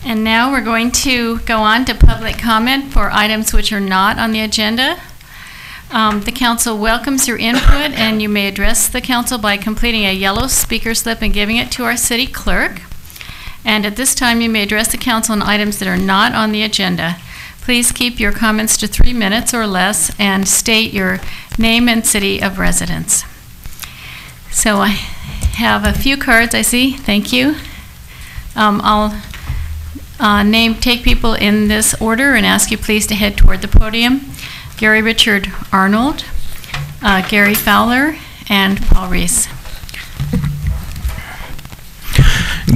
And now we're going to go on to public comment for items which are not on the agenda. The council welcomes your input, and you may address the council by completing a yellow speaker slip and giving it to our city clerk. And at this time, you may address the council on items that are not on the agenda. Please keep your comments to 3 minutes or less and state your name and city of residence. So I have a few cards, I see. Thank you. I'll take people in this order and ask you please to head toward the podium. Gary Richard Arnold, Gary Fowler, and Paul Reese.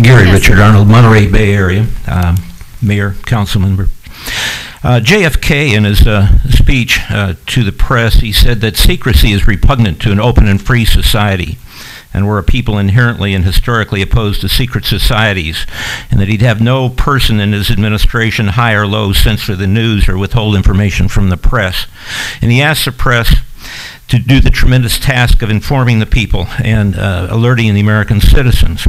Gary Richard Arnold, Monterey Bay Area, Mayor, Council Member. JFK, in his speech to the press, he said that secrecy is repugnant to an open and free society, and we're a people inherently and historically opposed to secret societies, and that he'd have no person in his administration, high or low, censor the news or withhold information from the press. And he asked the press to do the tremendous task of informing the people and alerting the American citizens.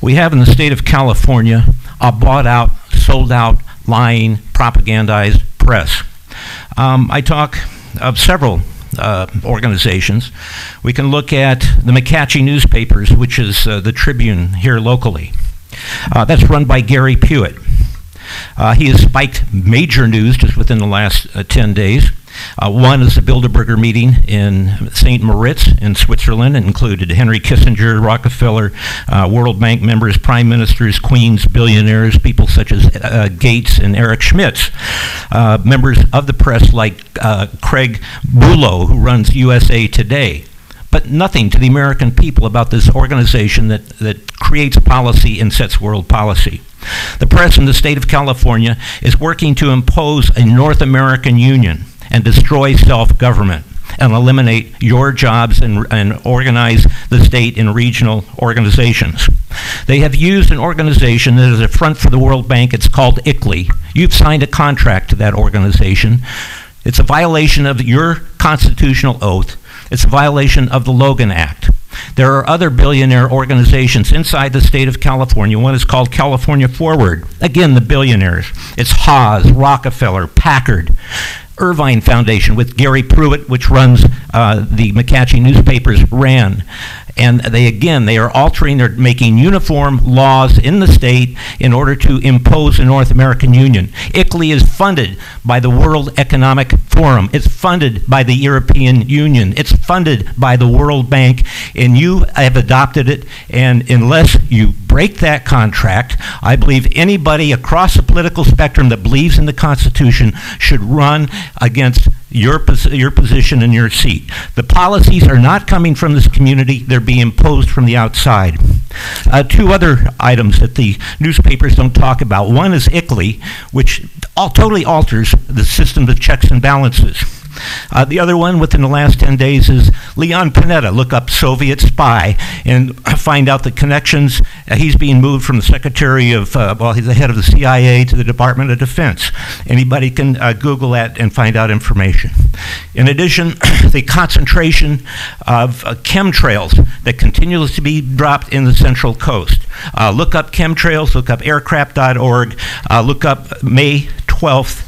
We have in the state of California a bought out, sold out, lying, propagandized press. I talk of several organizations. We can look at the McCatchy newspapers, which is the Tribune here locally. That's run by Gary Pewitt. He has spiked major news just within the last 10 days. One is the Bilderberger meeting in St. Moritz in Switzerland. It included Henry Kissinger, Rockefeller, World Bank members, prime ministers, queens, billionaires, people such as Gates and Eric Schmitz, members of the press like Craig Bulow, who runs USA Today. But nothing to the American people about this organization that creates policy and sets world policy. The press in the state of California is working to impose a North American Union and destroy self-government and eliminate your jobs and organize the state in regional organizations. They have used an organization that is a front for the World Bank. It's called ICLEI. You've signed a contract to that organization. It's a violation of your constitutional oath. It's a violation of the Logan Act. There are other billionaire organizations inside the state of California. One is called California Forward. Again, the billionaires. It's Haas, Rockefeller, Packard, Irvine Foundation with Gary Pruitt, which runs the McCatchy newspapers, RAN. And they are altering, they're making uniform laws in the state in order to impose a North American Union. ICLEI is funded by the World Economic Forum. It's funded by the European Union. It's funded by the World Bank, and you have adopted it. And unless you break that contract, I believe anybody across the political spectrum that believes in the Constitution should run against your position and your seat. The policies are not coming from this community, they're being imposed from the outside. Two other items that the newspapers don't talk about. One is ICLEI, which totally alters the system of checks and balances. The other one within the last 10 days is Leon Panetta. Look up Soviet spy and find out the connections. He's being moved from the Secretary of, he's the head of the CIA to the Department of Defense. Anybody can Google that and find out information. In addition, the concentration of chemtrails that continues to be dropped in the Central Coast. Look up chemtrails, look up aircraft.org, look up May 12th,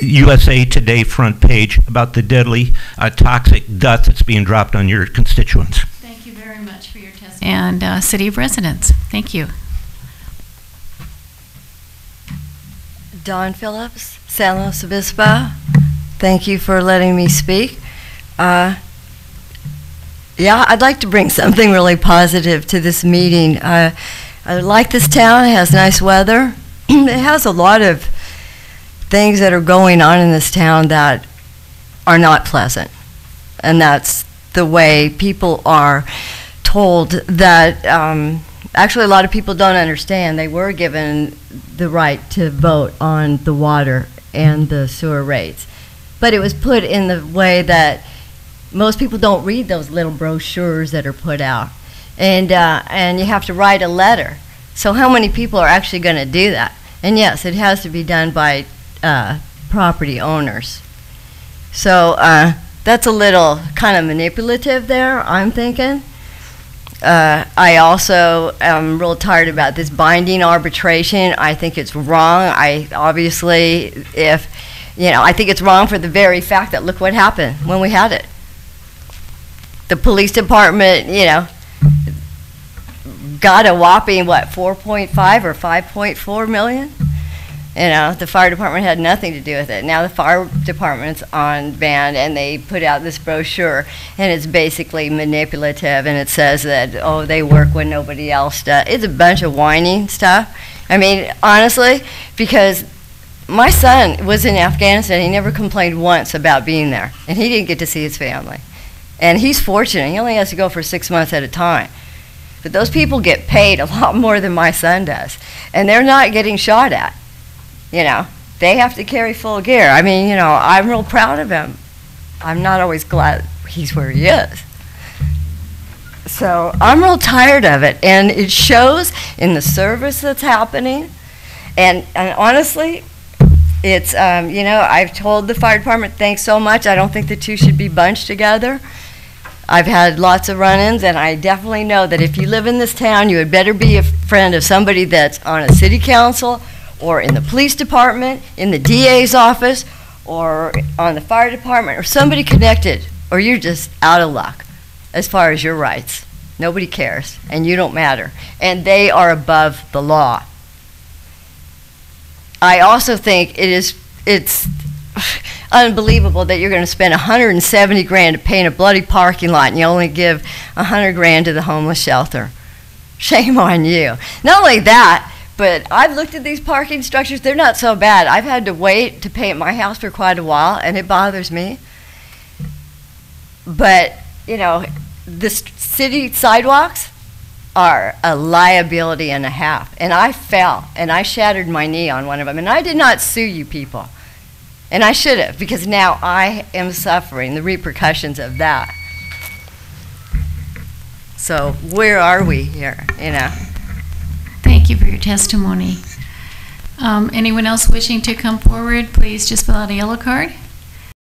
USA Today front page about the deadly toxic dust that's being dropped on your constituents. Thank you very much for your testimony. And city of residence. Thank you. Dawn Phillips, San Luis Obispo. Thank you for letting me speak. Yeah, I'd like to bring something really positive to this meeting. I like this town. It has nice weather. It has a lot of things that are going on in this town that are not pleasant. And that's the way people are told that, actually a lot of people don't understand. They were given the right to vote on the water and the sewer rates. But it was put in the way that most people don't read those little brochures that are put out. And you have to write a letter. So how many people are actually going to do that? And yes, it has to be done by property owners. So that's a little kind of manipulative there, I'm thinking. I also am real tired about this binding arbitration. I think it's wrong. I think it's wrong for the very fact that look what happened when we had it. The police department, got a whopping, 4.5 or 5.4 million? The fire department had nothing to do with it. Now the fire department's on ban, and they put out this brochure, and it's basically manipulative, and it says that, oh, they work when nobody else does. It's a bunch of whining stuff. I mean, honestly, because my son was in Afghanistan. He never complained once about being there, and he didn't get to see his family. And he's fortunate. He only has to go for 6 months at a time. But those people get paid a lot more than my son does, and they're not getting shot at. They have to carry full gear. I mean, I'm real proud of him. I'm not always glad he's where he is. So I'm real tired of it, and it shows in the service that's happening. And honestly, it's, I've told the fire department, thanks so much. I don't think the two should be bunched together. I've had lots of run-ins, and I definitely know that if you live in this town, you had better be a friend of somebody that's on a city council, or in the police department, in the DA's office, or on the fire department, or somebody connected, or you're just out of luck as far as your rights. Nobody cares, and you don't matter. And they are above the law. I also think it's unbelievable that you're going to spend $170,000 to paint a bloody parking lot, and you only give $100,000 to the homeless shelter. Shame on you. Not only that, but I've looked at these parking structures. They're not so bad. I've had to wait to paint my house for quite a while, and it bothers me. But, the city sidewalks are a liability and a half. And I fell, and I shattered my knee on one of them. And I did not sue you people. And I should have, because now I am suffering the repercussions of that. So where are we here, Thank you for your testimony. Anyone else wishing to come forward, please just fill out a yellow card.